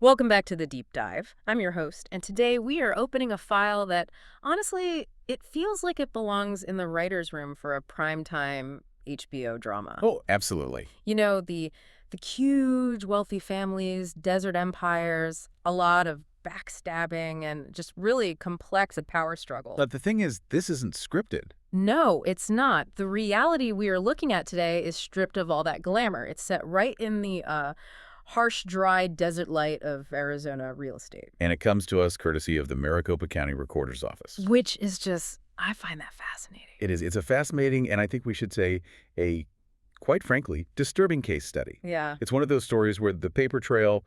Welcome back to the Deep Dive. I'm your host, and today we are opening a file that, honestly, it feels like it belongs in the writer's room for a primetime HBO drama. Oh, absolutely. You know, the huge wealthy families, desert empires, a lot of backstabbing, and just really complex power struggle. But the thing is, this isn't scripted. No, it's not. The reality we are looking at today is stripped of all that glamour. It's set right in the harsh, dry desert light of Arizona real estate. And it comes to us courtesy of the Maricopa County Recorder's Office. Which is just, I find that fascinating. It is. It's a fascinating, and I think we should say a, quite frankly, disturbing case study. Yeah. It's one of those stories where the paper trail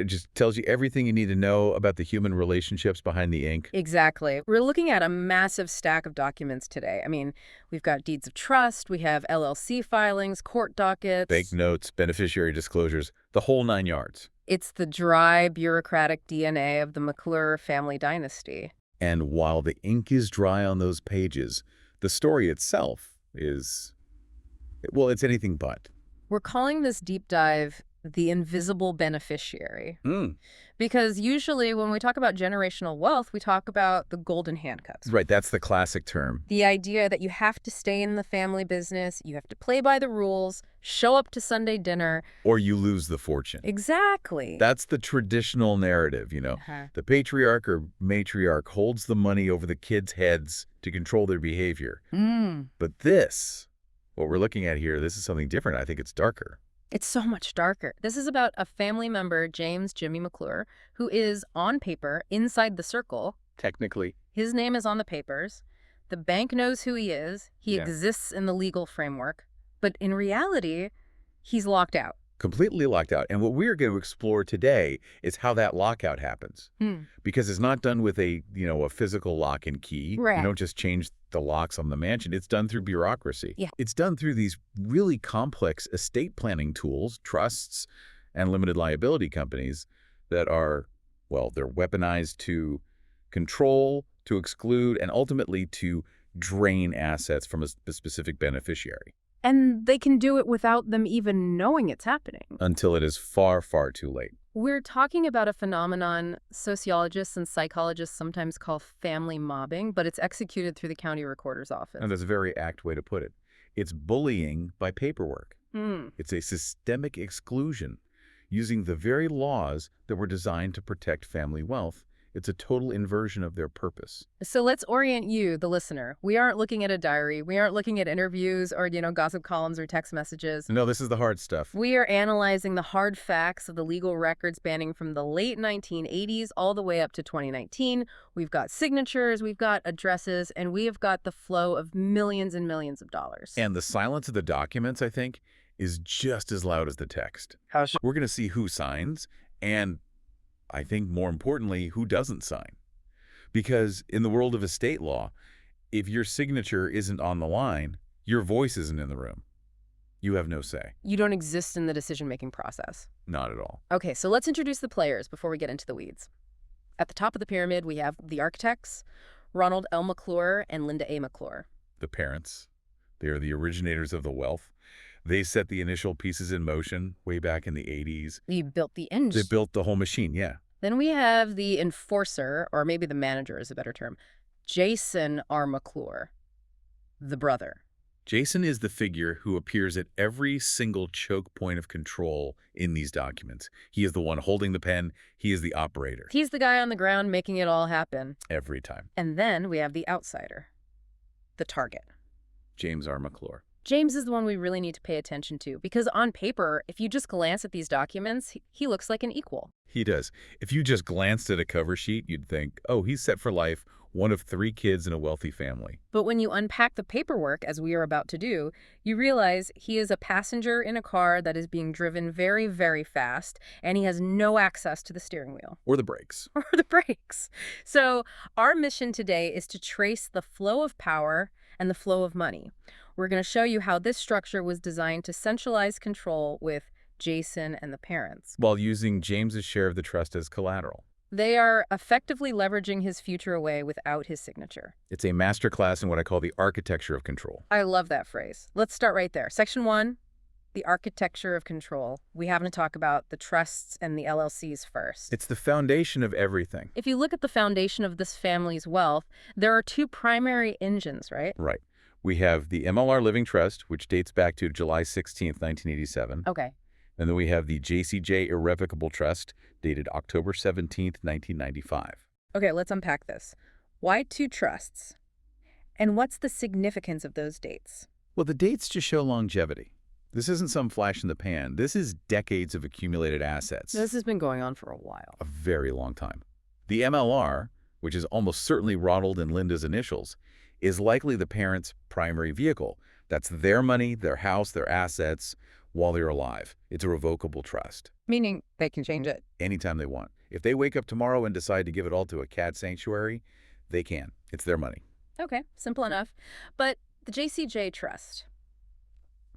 just tells you everything you need to know about the human relationships behind the ink. Exactly. We're looking at a massive stack of documents today. I mean, we've got deeds of trust, we have LLC filings, court dockets. Bank notes, beneficiary disclosures, the whole 9 yards. It's the dry, bureaucratic DNA of the McClure family dynasty. And while the ink is dry on those pages, the story itself is, well, it's anything but. We're calling this deep dive the invisible beneficiary. Because usually when we talk about generational wealth, we talk about the golden handcuffs. Right, that's the classic term. The idea that you have to stay in the family business, you have to play by the rules, show up to Sunday dinner. Or you lose the fortune. Exactly. That's the traditional narrative, you know. The patriarch or matriarch holds the money over the kids' heads to control their behavior. But this, what we're looking at here, this is something different. I think it's darker. It's so much darker. This is about a family member, James Jimmy McClure, who is, on paper, inside the circle. Technically. His name is on the papers. The bank knows who he is. He exists in the legal framework. But in reality, he's locked out. Completely locked out. And what we're going to explore today is how that lockout happens. Because it's not done with a physical lock and key. Right. You don't just change the locks on the mansion. It's done through bureaucracy. Yeah. It's done through these really complex estate planning tools, trusts, and limited liability companies that are, well, they're weaponized to control, to exclude, and ultimately to drain assets from a specific beneficiary. And they can do it without them even knowing it's happening. Until it is far, far too late. We're talking about a phenomenon sociologists and psychologists sometimes call family mobbing, but it's executed through the county recorder's office. And that's a very apt way to put it. It's bullying by paperwork. Hmm. It's a systemic exclusion using the very laws that were designed to protect family wealth. It's a total inversion of their purpose. So let's orient you, the listener. We aren't looking at a diary. We aren't looking at interviews or, gossip columns or text messages. No, this is the hard stuff. We are analyzing the hard facts of the legal records spanning from the late 1980s all the way up to 2019. We've got signatures, we've got addresses, and we have got the flow of millions and millions of dollars. And the silence of the documents, I think, is just as loud as the text. How so? We're going to see who signs and, I think more importantly, who doesn't sign. Because in the world of estate law, if your signature isn't on the line, your voice isn't in the room. You have no say. You don't exist in the decision-making process. Not at all. Okay, so let's introduce the players before we get into the weeds. At the top of the pyramid, we have the architects, Ronald L. McClure and Linda A. McClure. The parents, they are the originators of the wealth. They set the initial pieces in motion way back in the 80s. You built the engine. They built the whole machine, yeah. Then we have the enforcer, or maybe the manager is a better term, Jason R. McClure, the brother. Jason is the figure who appears at every single choke point of control in these documents. He is the one holding the pen. He is the operator. He's the guy on the ground making it all happen. Every time. And then we have the outsider, the target. James R. McClure. James is the one we really need to pay attention to, because on paper, if you just glance at these documents, he looks like an equal. He does. If you just glanced at a cover sheet, you'd think, oh, he's set for life, one of 3 kids in a wealthy family. But when you unpack the paperwork, as we are about to do, you realize he is a passenger in a car that is being driven very, very fast, and he has no access to the steering wheel. Or the brakes. Or the brakes. So our mission today is to trace the flow of power and the flow of money. We're going to show you how this structure was designed to centralize control with Jason and the parents, while using James's share of the trust as collateral. They are effectively leveraging his future away without his signature. It's a masterclass in what I call the architecture of control. I love that phrase. Let's start right there. Section 1, the architecture of control, we have to talk about the trusts and the LLCs first. It's the foundation of everything. If you look at the foundation of this family's wealth, there are two primary engines, right? Right. We have the MLR Living Trust, which dates back to July 16th, 1987. Okay. And then we have the JCJ Irrevocable Trust, dated October 17th, 1995. Okay, let's unpack this. Why two trusts? And what's the significance of those dates? Well, the dates just show longevity. This isn't some flash in the pan. This is decades of accumulated assets. This has been going on for a while. A very long time. The MLR, which is almost certainly Ronald and Linda's initials, is likely the parents' primary vehicle. That's their money, their house, their assets, while they're alive. It's a revocable trust. Meaning they can change it. Anytime they want. If they wake up tomorrow and decide to give it all to a cat sanctuary, they can. It's their money. Okay, simple enough. But the JCJ Trust,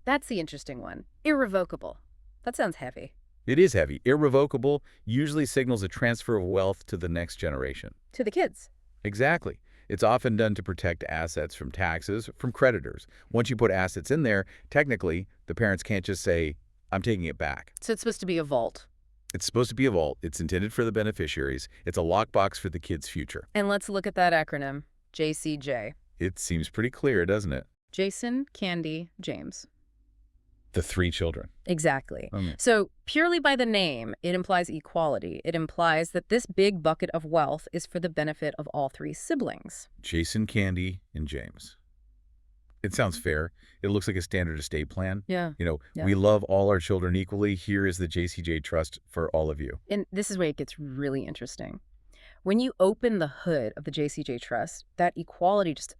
that's the interesting one. Irrevocable. That sounds heavy. It is heavy. Irrevocable usually signals a transfer of wealth to the next generation. To the kids. Exactly. It's often done to protect assets from taxes, from creditors. Once you put assets in there, technically, the parents can't just say, I'm taking it back. So it's supposed to be a vault. It's supposed to be a vault. It's intended for the beneficiaries. It's a lockbox for the kid's future. And let's look at that acronym, JCJ. It seems pretty clear, doesn't it? Jason, Candy, James. The three children. Exactly. So purely by the name, it implies equality. It implies that this big bucket of wealth is for the benefit of all three siblings. Jason, Candy, and James. It sounds fair. It looks like a standard estate plan. Yeah. Yeah. We love all our children equally. Here is the JCJ Trust for all of you. And this is where it gets really interesting. When you open the hood of the JCJ Trust, that equality just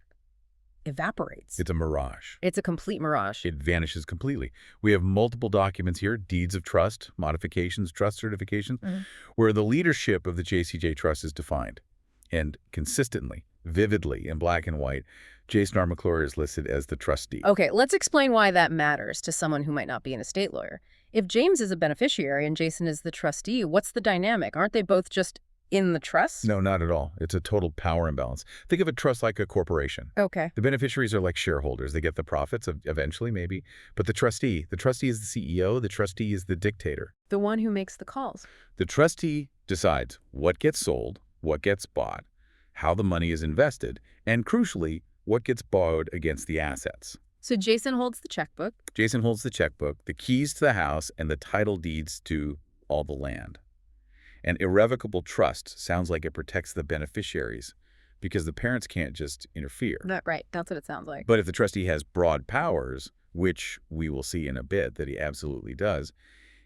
evaporates. It's a mirage. It's a complete mirage. It vanishes completely. We have multiple documents here, deeds of trust, modifications, trust certifications, where the leadership of the JCJ Trust is defined. And consistently, vividly, in black and white, Jason R. McClure is listed as the trustee. Okay, let's explain why that matters to someone who might not be an estate lawyer. If James is a beneficiary and Jason is the trustee, what's the dynamic? Aren't they both just in the trust? No, not at all. It's a total power imbalance. Think of a trust like a corporation. Okay. The beneficiaries are like shareholders. They get the profits eventually, maybe. But the trustee is the CEO. The trustee is the dictator. The one who makes the calls. The trustee decides what gets sold, what gets bought, how the money is invested, and crucially, what gets borrowed against the assets. So Jason holds the checkbook. Jason holds the checkbook, the keys to the house, and the title deeds to all the land. An irrevocable trust sounds like it protects the beneficiaries because the parents can't just interfere. Right, that's what it sounds like. But if the trustee has broad powers, which we will see in a bit that he absolutely does,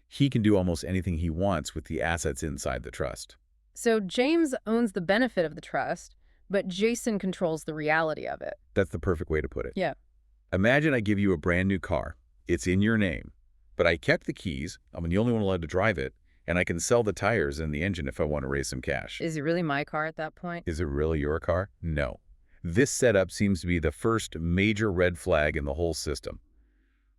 he can do almost anything he wants with the assets inside the trust. So James owns the benefit of the trust, but Jason controls the reality of it. That's the perfect way to put it. Yeah. Imagine I give you a brand new car. It's in your name, but I kept the keys. I'm the only one allowed to drive it, and I can sell the tires and the engine if I want to raise some cash. Is it really my car at that point? Is it really your car? No. This setup seems to be the first major red flag in the whole system.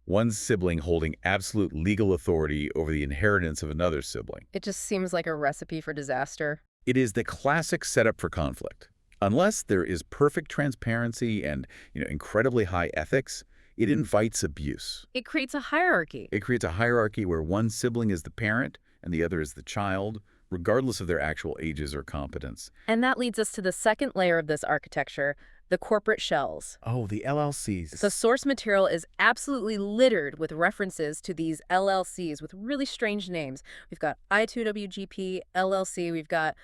One sibling holding absolute legal authority over the inheritance of another sibling. It just seems like a recipe for disaster. It is the classic setup for conflict. Unless there is perfect transparency and, incredibly high ethics, it invites abuse. It creates a hierarchy. It creates a hierarchy where one sibling is the parent and the other is the child, regardless of their actual ages or competence. And that leads us to the second layer of this architecture, the corporate shells. Oh, the LLCs. The source material is absolutely littered with references to these LLCs with really strange names. We've got I2WGP LLC, we've got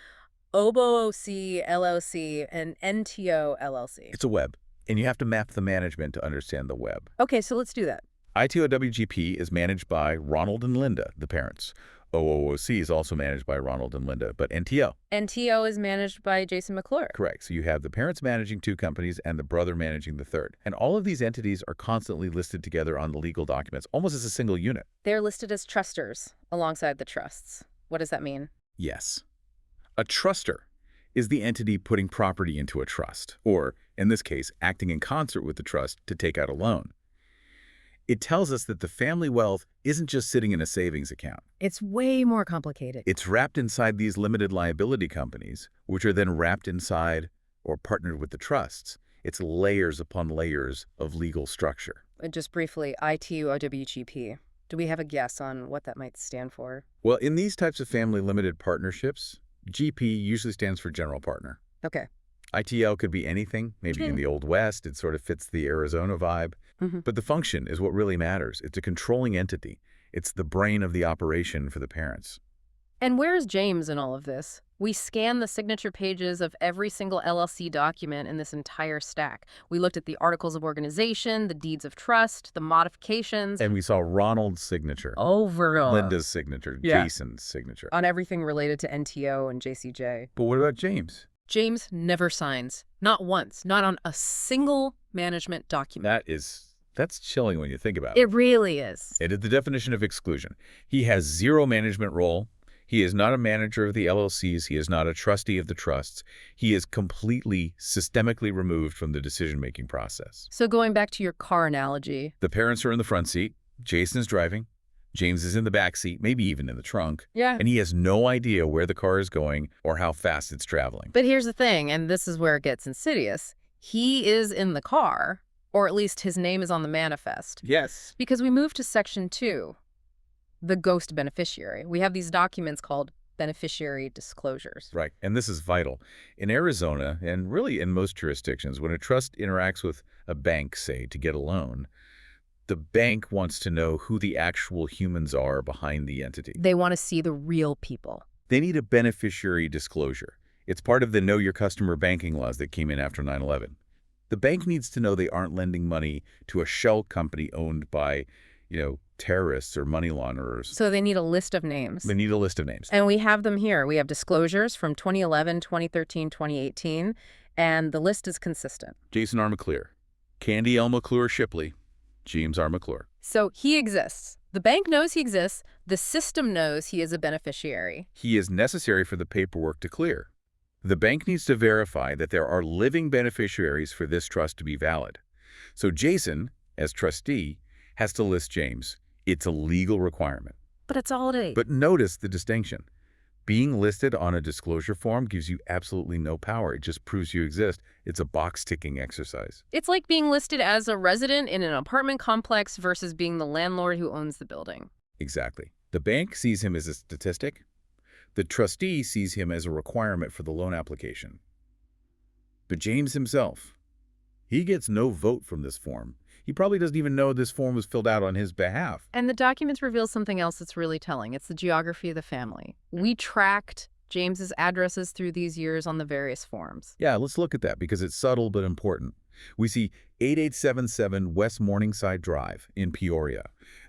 OBOOC LLC, and NTO LLC. It's a web, and you have to map the management to understand the web. Okay, so let's do that. I2WGP is managed by Ronald and Linda, the parents. OOOC is also managed by Ronald and Linda, but NTO. NTO is managed by Jason McClure. Correct. So you have the parents managing two companies and the brother managing the third. And all of these entities are constantly listed together on the legal documents, almost as a single unit. They're listed as trusters alongside the trusts. What does that mean? Yes. A truster is the entity putting property into a trust, or, in this case, acting in concert with the trust to take out a loan. It tells us that the family wealth isn't just sitting in a savings account. It's way more complicated. It's wrapped inside these limited liability companies, which are then wrapped inside or partnered with the trusts. It's layers upon layers of legal structure. Just briefly, I2WGP. Do we have a guess on what that might stand for? Well, in these types of family limited partnerships, GP usually stands for general partner. Okay. ITL could be anything. Maybe in the Old West, it sort of fits the Arizona vibe. Mm-hmm. But the function is what really matters. It's a controlling entity. It's the brain of the operation for the parents. And where's James in all of this? We scanned the signature pages of every single LLC document in this entire stack. We looked at the articles of organization, the deeds of trust, the modifications. And we saw Ronald's signature, Over Linda's signature, Yeah. Jason's signature. on everything related to NTO and JCJ. But what about James? James never signs. Not once. Not on a single management document. That's chilling when you think about it. It really is. It is the definition of exclusion. He has zero management role. He is not a manager of the LLCs. He is not a trustee of the trusts. He is completely, systemically removed from the decision-making process. So going back to your car analogy. The parents are in the front seat. Jason's driving. James is in the back seat, maybe even in the trunk. Yeah. And he has no idea where the car is going or how fast it's traveling. But here's the thing, and this is where it gets insidious. He is in the car, or at least his name is on the manifest. Yes. Because we move to Section 2, the ghost beneficiary. We have these documents called beneficiary disclosures. Right. And this is vital. In Arizona, and really in most jurisdictions, when a trust interacts with a bank, say, to get a loan, the bank wants to know who the actual humans are behind the entity. They want to see the real people. They need a beneficiary disclosure. It's part of the Know Your Customer banking laws that came in after 9/11. The bank needs to know they aren't lending money to a shell company owned by, terrorists or money launderers. So they need a list of names. They need a list of names. And we have them here. We have disclosures from 2011, 2013, 2018, and the list is consistent. Jason R. McClure, Candy L. McClure Shipley, James R. McClure. So he exists. The bank knows he exists. The system knows he is a beneficiary. He is necessary for the paperwork to clear. The bank needs to verify that there are living beneficiaries for this trust to be valid. So Jason, as trustee, has to list James. It's a legal requirement. But it's all it is. But notice the distinction. Being listed on a disclosure form gives you absolutely no power. It just proves you exist. It's a box-ticking exercise. It's like being listed as a resident in an apartment complex versus being the landlord who owns the building. Exactly. The bank sees him as a statistic. The trustee sees him as a requirement for the loan application. But James himself, he gets no vote from this form. He probably doesn't even know this form was filled out on his behalf. And the documents reveal something else that's really telling. It's the geography of the family. We tracked James's addresses through these years on the various forms. Yeah, let's look at that because it's subtle but important. We see 8877 West Morningside Drive in Peoria.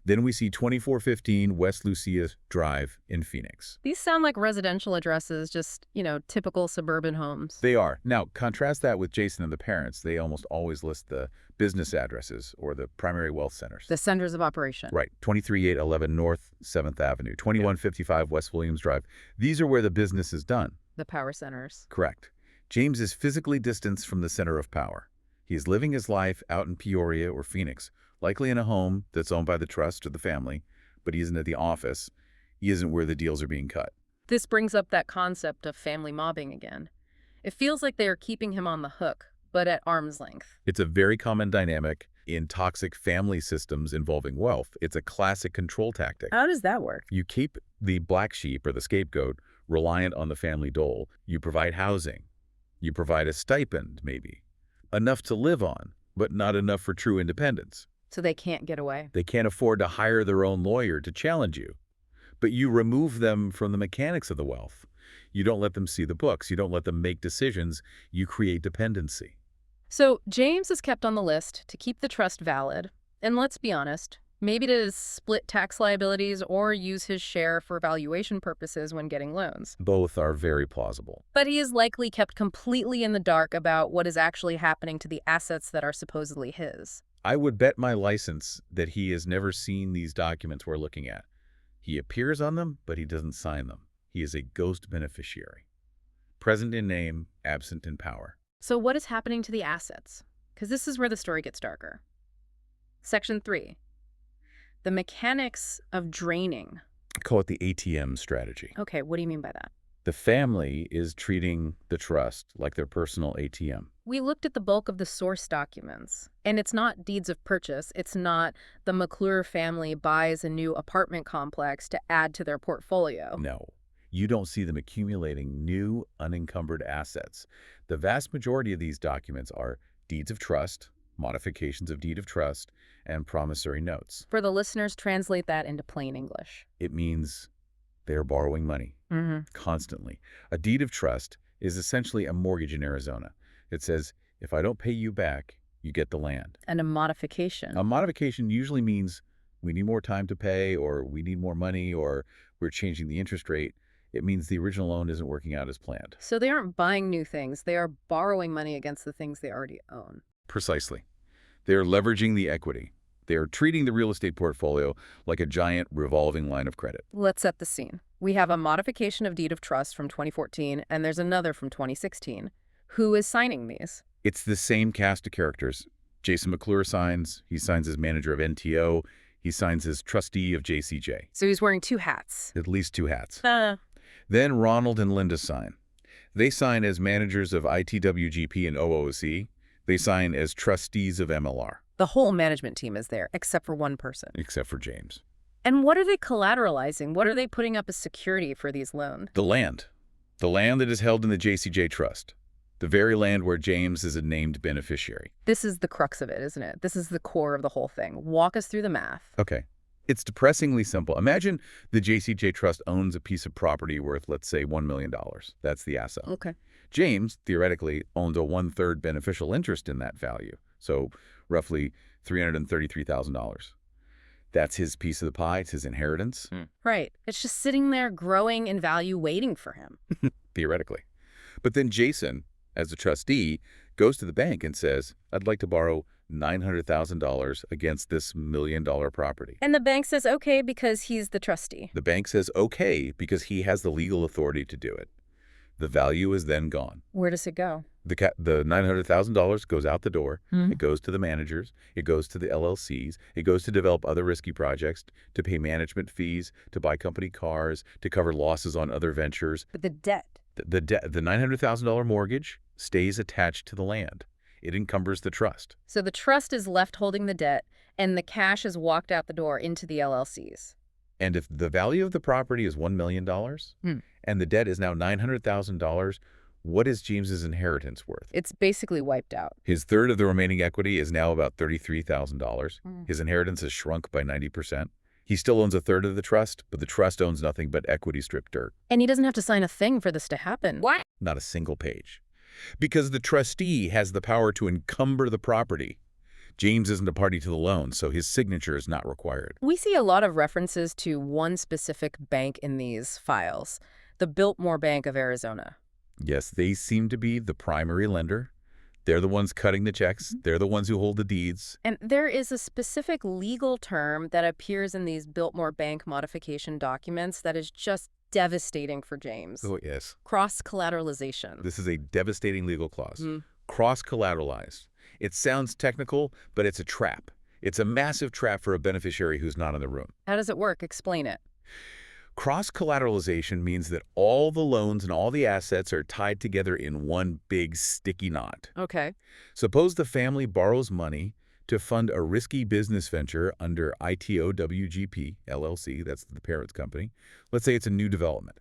Then we see 2415 West Lucia Drive in Phoenix. These sound like residential addresses, just, typical suburban homes. They are. Now, contrast that with Jason and the parents. They almost always list the business addresses or the primary wealth centers. The centers of operation. Right. 23811 North 7th Avenue, 2155 West Williams Drive. These are where the business is done. The power centers. Correct. James is physically distanced from the center of power. He is living his life out in Peoria or Phoenix, likely in a home that's owned by the trust or the family, but he isn't at the office. He isn't where the deals are being cut. This brings up that concept of family mobbing again. It feels like they are keeping him on the hook, but at arm's length. It's a very common dynamic in toxic family systems involving wealth. It's a classic control tactic. How does that work? You keep the black sheep or the scapegoat reliant on the family dole. You provide housing. You provide a stipend, maybe. Enough to live on, but not enough for true independence. So they can't get away. They can't afford to hire their own lawyer to challenge you. But you remove them from the mechanics of the wealth. You don't let them see the books. You don't let them make decisions. You create dependency. So James is kept on the list to keep the trust valid. And let's be honest, maybe to split tax liabilities or use his share for valuation purposes when getting loans. Both are very plausible. But he is likely kept completely in the dark about what is actually happening to the assets that are supposedly his. I would bet my license that he has never seen these documents we're looking at. He appears on them, but he doesn't sign them. He is a ghost beneficiary. Present in name, absent in power. So what is happening to the assets? Because this is where the story gets darker. Section 3. The mechanics of draining. I call it the ATM strategy. Okay, what do you mean by that? The family is treating the trust like their personal ATM. We looked at the bulk of the source documents, and it's not deeds of purchase. It's not the McClure family buys a new apartment complex to add to their portfolio. No, you don't see them accumulating new, unencumbered assets. The vast majority of these documents are deeds of trust, modifications of deed of trust, and promissory notes. For the listeners, translate that into plain English. It means they're borrowing money constantly. A deed of trust is essentially a mortgage in Arizona. It says, if I don't pay you back, you get the land. And a modification. A modification usually means we need more time to pay, or we need more money, or we're changing the interest rate. It means the original loan isn't working out as planned. So they aren't buying new things. They are borrowing money against the things they already own. Precisely. They're leveraging the equity. They're treating the real estate portfolio like a giant revolving line of credit. Let's set the scene. We have a modification of deed of trust from 2014, and there's another from 2016. Who is signing these? It's the same cast of characters. Jason McClure signs. He signs as manager of NTO. He signs as trustee of JCJ. So he's wearing two hats. At least two hats. Uh, Then Ronald and Linda sign. They sign as managers of ITWGP and OOC. They sign as trustees of MLR. the whole management team is there, except for one person. Except for James. And what are they collateralizing? What are they putting up as security for these loans? The land. The land that is held in the JCJ Trust. The very land where James is a named beneficiary. This is the crux of it, isn't it? This is the core of the whole thing. Walk us through the math. Okay. It's depressingly simple. Imagine the JCJ Trust owns a piece of property worth, let's say, $1 million. That's the asset. Okay. James, theoretically, owns a 1/3 beneficial interest in that value, so roughly $333,000. That's his piece of the pie. It's his inheritance, Right. It's just sitting there growing in value, waiting for him. theoretically. But then Jason, as a trustee, goes to the bank and says, I'd like to borrow $900,000 against this $1 million property. And the bank says, okay, because he's the trustee. The bank says okay because he has the legal authority to do it. The value is then gone. Where does it go? The $900,000 goes out the door. It goes to the managers. It goes to the LLCs. It goes to develop other risky projects, to pay management fees, to buy company cars, to cover losses on other ventures. But the debt. The $900,000 mortgage stays attached to the land. It encumbers the trust. So the trust is left holding the debt, and the cash is walked out the door into the LLCs. And if the value of the property is $1 million and the debt is now $900,000, what is James's inheritance worth? It's basically wiped out. His third of the remaining equity is now about $33,000. His inheritance has shrunk by 90%. He still owns a third of the trust, but the trust owns nothing but equity-stripped dirt. And he doesn't have to sign a thing for this to happen. What? Not a single page. Because the trustee has the power to encumber the property. James isn't a party to the loan, so his signature is not required. We see a lot of references to one specific bank in these files, the Biltmore Bank of Arizona. Yes, they seem to be the primary lender. They're the ones cutting the checks. They're the ones who hold the deeds. And there is a specific legal term that appears in these Biltmore Bank modification documents that is just devastating for James. Oh, yes. Cross-collateralization. This is a devastating legal clause. Cross-collateralized. It sounds technical, but it's a trap. It's a massive trap for a beneficiary who's not in the room. How does it work? Explain it. Cross-collateralization means that all the loans and all the assets are tied together in one big sticky knot. Okay. Suppose the family borrows money to fund a risky business venture under ITOWGP, LLC, that's the parent's company. Let's say it's a new development.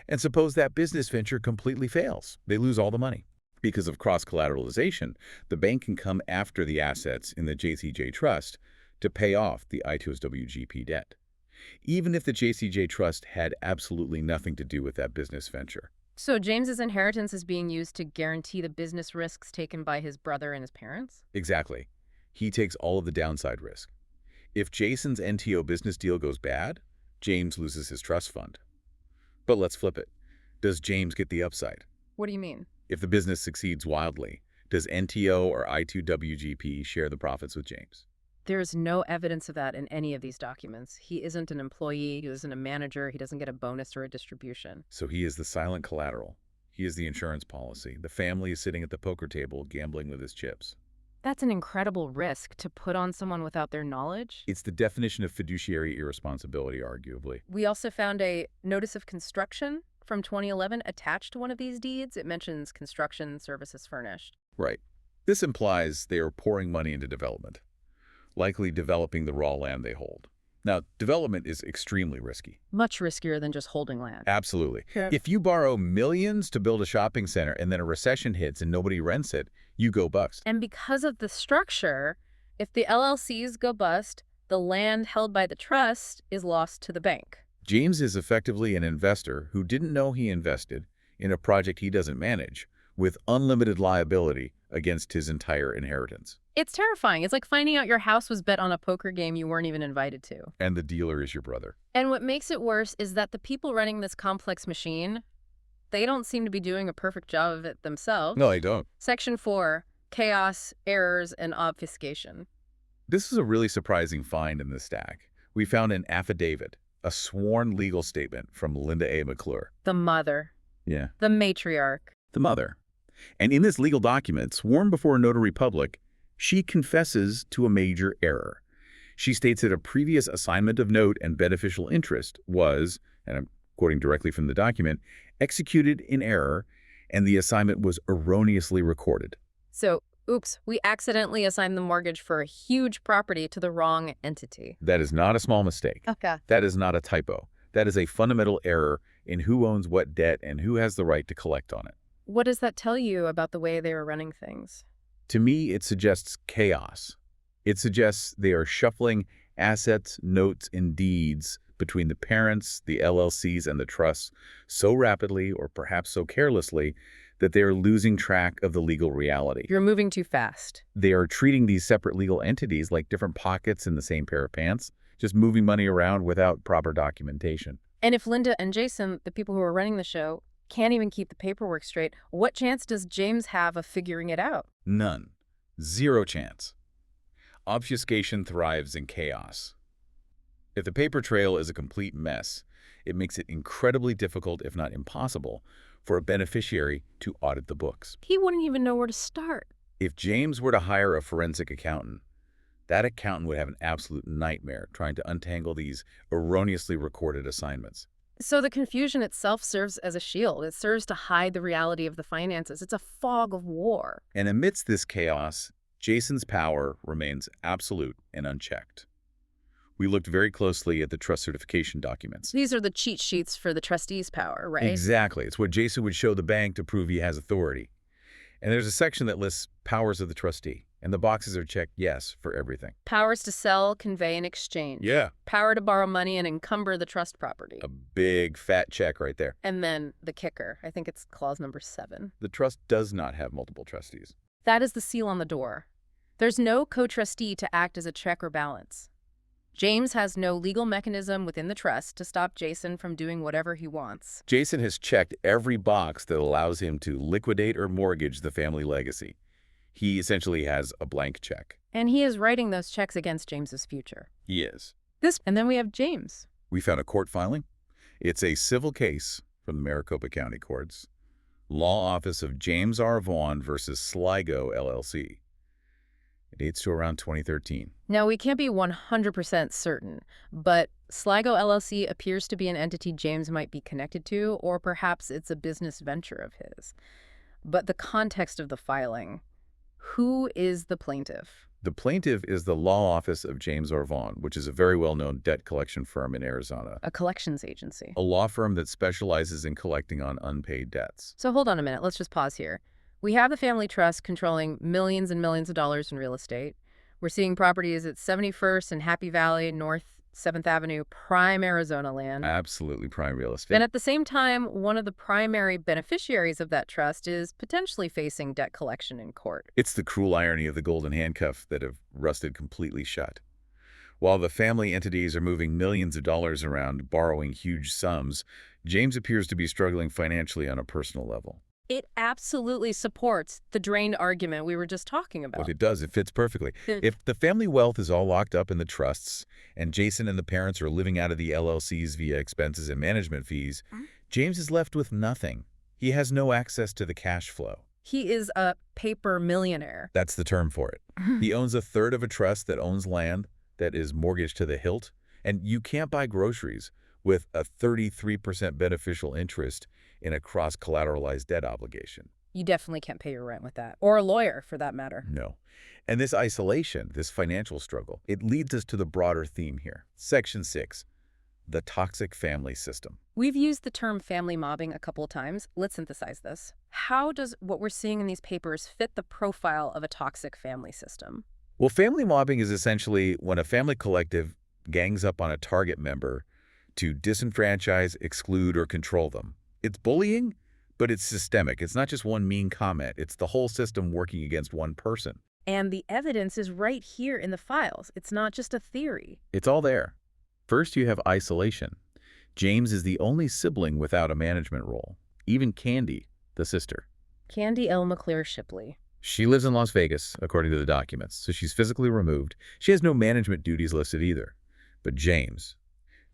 And suppose that business venture completely fails. They lose all the money. Because of cross-collateralization, the bank can come after the assets in the JCJ Trust to pay off the ITOWGP debt, even if the JCJ Trust had absolutely nothing to do with that business venture. So James's inheritance is being used to guarantee the business risks taken by his brother and his parents? Exactly. He takes all of the downside risk. If Jason's NTO business deal goes bad, James loses his trust fund. But let's flip it. Does James get the upside? What do you mean? If the business succeeds wildly, does NTO or I2WGP share the profits with James? There is no evidence of that in any of these documents. He isn't an employee, he isn't a manager, he doesn't get a bonus or a distribution. So he is the silent collateral. He is the insurance policy. The family is sitting at the poker table gambling with his chips. That's an incredible risk to put on someone without their knowledge. It's the definition of fiduciary irresponsibility, arguably. We also found a notice of construction from 2011 attached to one of these deeds. It mentions construction services furnished. Right. This implies they are pouring money into development, likely developing the raw land they hold. Now, development is extremely risky. Much riskier than just holding land. Absolutely. Yeah. If you borrow millions to build a shopping center and then a recession hits and nobody rents it, you go bust. And because of the structure, if the LLCs go bust, the land held by the trust is lost to the bank. James is effectively an investor who didn't know he invested in a project he doesn't manage, with unlimited liability against his entire inheritance. It's terrifying. It's like finding out your house was bet on a poker game you weren't even invited to. And the dealer is your brother. And what makes it worse is that the people running this complex machine, they don't seem to be doing a perfect job of it themselves. No, I don't. Section 4, chaos, errors, and obfuscation. This is a really surprising find in the stack. We found an affidavit, a sworn legal statement from Linda A. McClure. The mother. Yeah. The matriarch. The mother. And in this legal document, sworn before a notary public, she confesses to a major error. She states that a previous assignment of note and beneficial interest was, and I'm quoting directly from the document, executed in error, and the assignment was erroneously recorded. So, oops, we accidentally assigned the mortgage for a huge property to the wrong entity. That is not a small mistake. Okay. That is not a typo. That is a fundamental error in who owns what debt and who has the right to collect on it. What does that tell you about the way they were running things? To me, it suggests chaos. It suggests they are shuffling assets, notes, and deeds between the parents, the LLCs, and the trusts so rapidly, or perhaps so carelessly, that they are losing track of the legal reality. You're moving too fast. They are treating these separate legal entities like different pockets in the same pair of pants, just moving money around without proper documentation. And if Linda and Jason, the people who are running the show, can't even keep the paperwork straight, what chance does James have of figuring it out? None. Zero chance. Obfuscation thrives in chaos. If the paper trail is a complete mess, it makes it incredibly difficult, if not impossible, for a beneficiary to audit the books. He wouldn't even know where to start. If James were to hire a forensic accountant, that accountant would have an absolute nightmare trying to untangle these erroneously recorded assignments. So the confusion itself serves as a shield. It serves to hide the reality of the finances. It's a fog of war. And amidst this chaos, Jason's power remains absolute and unchecked. We looked very closely at the trust certification documents. These are the cheat sheets for the trustee's power, right? Exactly. It's what Jason would show the bank to prove he has authority. And there's a section that lists powers of the trustee, and the boxes are checked yes for everything. Powers to sell, convey, and exchange. Yeah. Power to borrow money and encumber the trust property. A big fat check right there. And then the kicker. I think it's clause number 7. The trust does not have multiple trustees. That is the seal on the door. There's no co-trustee to act as a check or balance. James has no legal mechanism within the trust to stop Jason from doing whatever he wants. Jason has checked every box that allows him to liquidate or mortgage the family legacy. He essentially has a blank check. And he is writing those checks against James's future. He is. And then we have James. We found a court filing. It's a civil case from the Maricopa County Courts. Law Office of James R. Vaughn versus Sligo, LLC. It dates to around 2013. Now, we can't be 100% certain, but Sligo LLC appears to be an entity James might be connected to, or perhaps it's a business venture of his. But the context of the filing, who is the plaintiff? The plaintiff is the Law Office of James R. Vaughn, which is a very well-known debt collection firm in Arizona. A collections agency. A law firm that specializes in collecting on unpaid debts. So hold on a minute. Let's just pause here. We have the family trust controlling millions and millions of dollars in real estate. We're seeing properties at 71st and Happy Valley, North 7th Avenue, prime Arizona land. Absolutely prime real estate. And at the same time, one of the primary beneficiaries of that trust is potentially facing debt collection in court. It's the cruel irony of the golden handcuff that have rusted completely shut. While the family entities are moving millions of dollars around, borrowing huge sums, James appears to be struggling financially on a personal level. It absolutely supports the drained argument we were just talking about. What it does, it fits perfectly. If the family wealth is all locked up in the trusts, and Jason and the parents are living out of the LLCs via expenses and management fees, James is left with nothing. He has no access to the cash flow. He is a paper millionaire. That's the term for it. He owns a third of a trust that owns land that is mortgaged to the hilt, and you can't buy groceries with a 33% beneficial interest in a cross-collateralized debt obligation. You definitely can't pay your rent with that. Or a lawyer, for that matter. No. And this isolation, this financial struggle, it leads us to the broader theme here. Section 6, the toxic family system. We've used the term family mobbing a couple of times. Let's synthesize this. How does what we're seeing in these papers fit the profile of a toxic family system? Well, family mobbing is essentially when a family collective gangs up on a target member to disenfranchise, exclude, or control them. It's bullying, but it's systemic. It's not just one mean comment. It's the whole system working against one person. And the evidence is right here in the files. It's not just a theory. It's all there. First, you have isolation. James is the only sibling without a management role. Even Candy, the sister. Candy L. McClure Shipley. She lives in Las Vegas, according to the documents, so she's physically removed. She has no management duties listed either. But James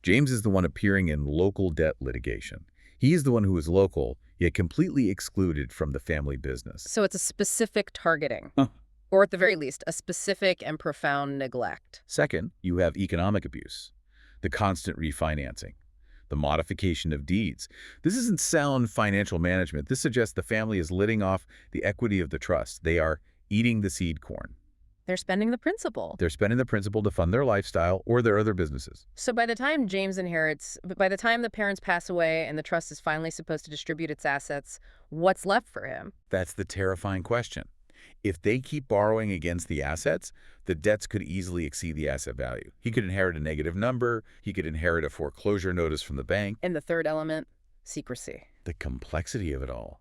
is the one appearing in local debt litigation. He's the one who is local, yet completely excluded from the family business. So it's a specific targeting. Or at the very least, a specific and profound neglect. Second, you have economic abuse, the constant refinancing, the modification of deeds. This isn't sound financial management. This suggests the family is living off the equity of the trust. They are eating the seed corn. They're spending the principal. They're spending the principal to fund their lifestyle or their other businesses. So by the time James inherits, by the time the parents pass away and the trust is finally supposed to distribute its assets, what's left for him? That's the terrifying question. If they keep borrowing against the assets, the debts could easily exceed the asset value. He could inherit a negative number. He could inherit a foreclosure notice from the bank. And the third element, secrecy. The complexity of it all.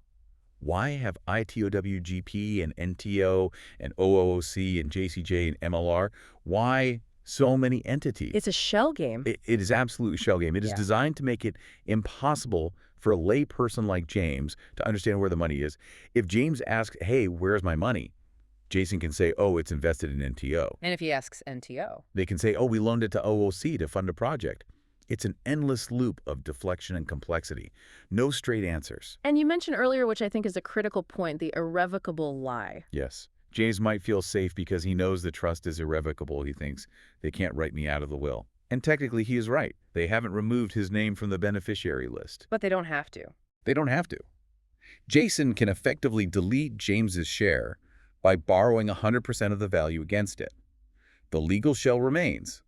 Why have ITOWGP and NTO and OOC and JCJ and MLR? Why so many entities? It's a shell game. It is absolutely a shell game. It is designed to make it impossible for a lay person like James to understand where the money is. If James asks, hey, where's my money? Jason can say, oh, it's invested in NTO. And if he asks NTO? They can say, oh, we loaned it to OOC to fund a project. It's an endless loop of deflection and complexity. No straight answers. And you mentioned earlier, which I think is a critical point, the irrevocable lie. Yes. James might feel safe because he knows the trust is irrevocable. He thinks, they can't write me out of the will. And technically, he is right. They haven't removed his name from the beneficiary list. But they don't have to. They don't have to. Jason can effectively delete James's share by borrowing 100% of the value against it. The legal shell remains.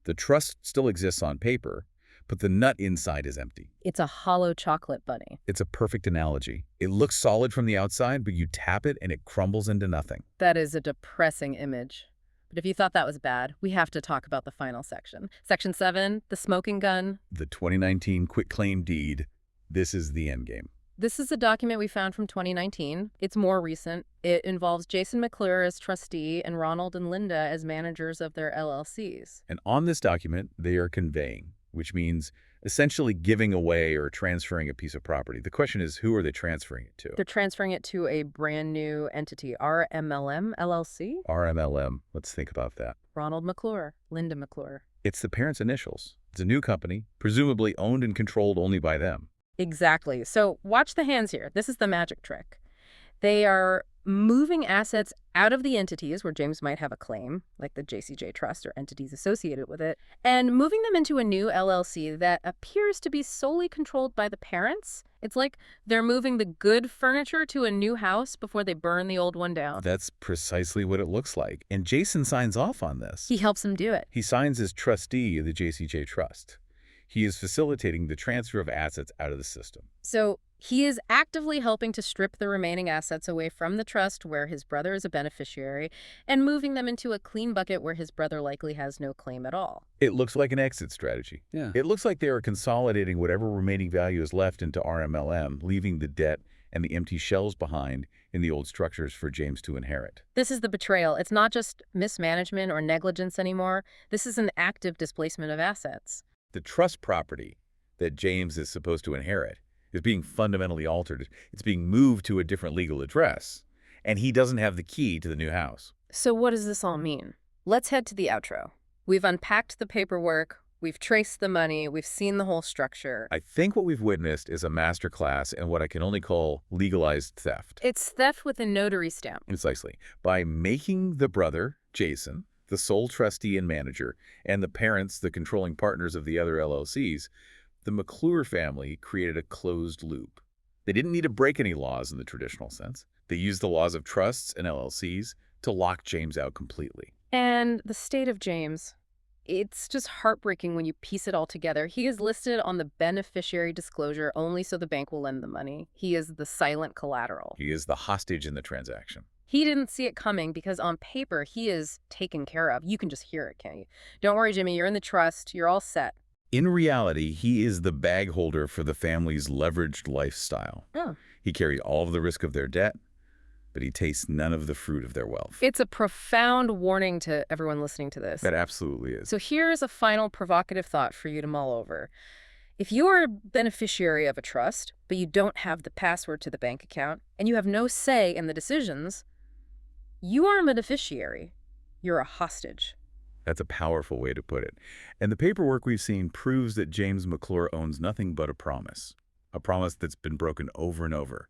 The trust still exists on paper, but the nut inside is empty. It's a hollow chocolate bunny. It's a perfect analogy. It looks solid from the outside, but you tap it and it crumbles into nothing. That is a depressing image. But if you thought that was bad, we have to talk about the final section. Section 7, the smoking gun. The 2019 quitclaim deed. This is the endgame. This is a document we found from 2019. It's more recent. It involves Jason McClure as trustee and Ronald and Linda as managers of their LLCs. And on this document, they are conveying, which means essentially giving away or transferring a piece of property. The question is, who are they transferring it to? They're transferring it to a brand new entity, RMLM LLC? RMLM. Let's think about that. Ronald McClure, Linda McClure. It's the parents' initials. It's a new company, presumably owned and controlled only by them. Exactly. So watch the hands here. This is the magic trick. They are moving assets out of the entities where James might have a claim, like the JCJ Trust or entities associated with it, and moving them into a new LLC that appears to be solely controlled by the parents. It's like they're moving the good furniture to a new house before they burn the old one down. That's precisely what it looks like. And Jason signs off on this. He helps them do it. He signs as trustee of the JCJ Trust. He is facilitating the transfer of assets out of the system. So he is actively helping to strip the remaining assets away from the trust where his brother is a beneficiary and moving them into a clean bucket where his brother likely has no claim at all. It looks like an exit strategy. Yeah. It looks like they are consolidating whatever remaining value is left into RMLM, leaving the debt and the empty shells behind in the old structures for James to inherit. This is the betrayal. It's not just mismanagement or negligence anymore. This is an active displacement of assets. The trust property that James is supposed to inherit is being fundamentally altered. It's being moved to a different legal address, and he doesn't have the key to the new house. So what does this all mean? Let's head to the outro. We've unpacked the paperwork, we've traced the money, we've seen the whole structure. I think what we've witnessed is a masterclass in what I can only call legalized theft. It's theft with a notary stamp. Precisely. By making the brother, Jason, the sole trustee and manager, and the parents, the controlling partners of the other LLCs, The McClure family created a closed loop. They didn't need to break any laws in the traditional sense. They used the laws of trusts and LLCs to lock James out completely. And the state of James. It's just heartbreaking when you piece it all together. He is listed on the beneficiary disclosure only so the bank will lend the money. He is the silent collateral. He is the hostage in the transaction. He didn't see it coming because on paper, he is taken care of. You can just hear it, can't you? Don't worry, Jimmy, you're in the trust. You're all set. In reality, he is the bag holder for the family's leveraged lifestyle. Oh. He carried all of the risk of their debt, but he tastes none of the fruit of their wealth. It's a profound warning to everyone listening to this. That absolutely is. So here's a final provocative thought for you to mull over. If you are a beneficiary of a trust, but you don't have the password to the bank account, and you have no say in the decisions, you are a beneficiary. You're a hostage. That's a powerful way to put it. And the paperwork we've seen proves that James McClure owns nothing but a promise that's been broken over and over,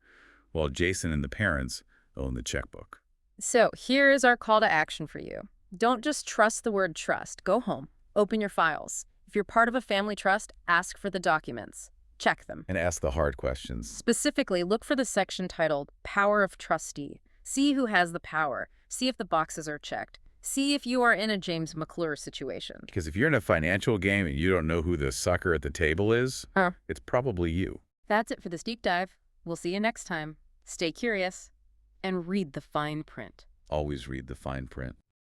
while Jason and the parents own the checkbook. So here is our call to action for you. Don't just trust the word trust. Go home. Open your files. If you're part of a family trust, ask for the documents. Check them. And ask the hard questions. Specifically, look for the section titled Power of Trustee. See who has the power. See if the boxes are checked. See if you are in a James McClure situation. Because if you're in a financial game and you don't know who the sucker at the table is, it's probably you. That's it for this deep dive. We'll see you next time. Stay curious and read the fine print. Always read the fine print.